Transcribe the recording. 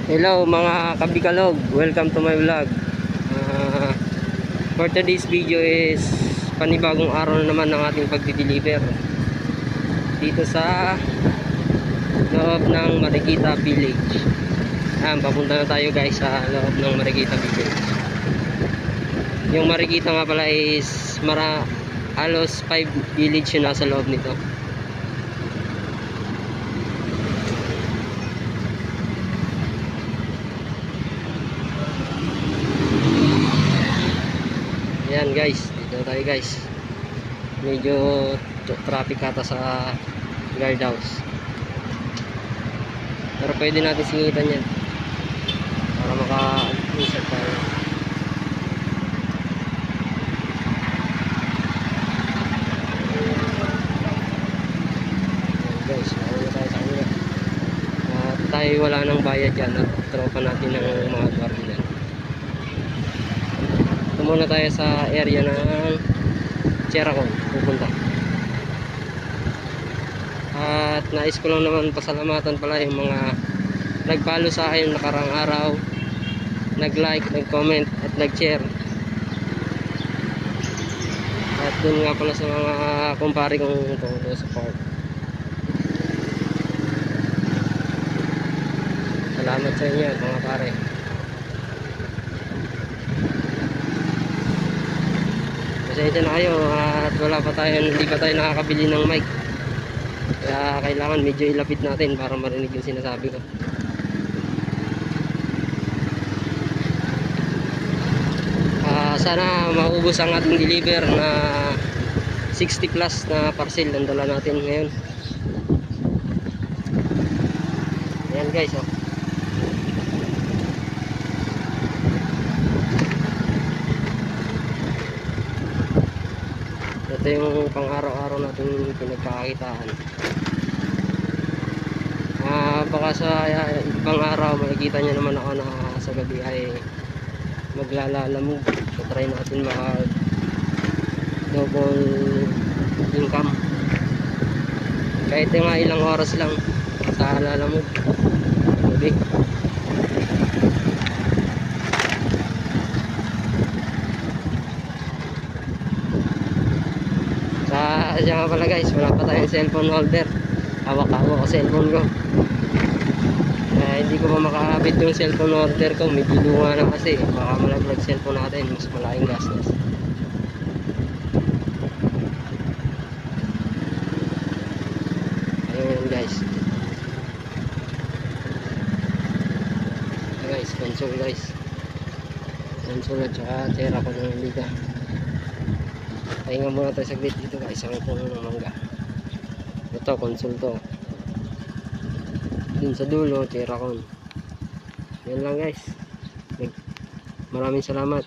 Hello mga kabikalog, welcome to my vlog. For today's video is panibagong araw na naman ng ating pagdi-deliver dito sa loob ng Marikita Village. Papunta na tayo guys sa loob ng Marikita Village. Yung Marikita nga pala is halos 5 village yung nasa loob nito. Ayan guys, dito tayo guys. Medyo traffic ata sa guardhouse, pero pwede natin singitan yan para maka-insert tayo. Ayan guys, nauna tayo sa kanila. At tayo wala nang bayad yan at tropa natin ng mga guardian. Muna tayo sa area ng Cheracon pupunta. At nais ko lang naman pasalamatan pala yung mga nag-follow sa akin nakarang araw, nag-like, nag-comment at nag-share. At dun nga pala sa mga kumpare kong todo support. Salamat sa inyo mga pare. Pasensya na kayo at hindi pa tayo nakakabili ng mic, kaya kailangan medyo ilapit natin para marinig yung sinasabi ko. Sana maubos ang ating deliver na 60 plus na parcel ang dala natin ngayon. Ayan guys, oh. Ito yung pang araw-araw natin pinagkakakitaan. Baka sa ibang araw makikita nyo naman ako na sa gabi ay maglalalamog. So try natin maka double income kahit nga ilang oras lang sa lalamog gabi. Siya nga pala guys, wala pa tayong cellphone holder. Hawak-hawak ko cellphone ko. Hindi ko pa makakabit yung cellphone holder ko. May bilunga na kasi. Baka malaglag cellphone natin. Mas malaking gastos. Ayun guys. Guys, console guys. Console at saka tera ko ng liga. Pahinga muna tayo saglit dito guys. Ang puno ng mangga. Ito, konsulto. Dun sa dulo, Cheracon. Yan lang guys. Maraming salamat.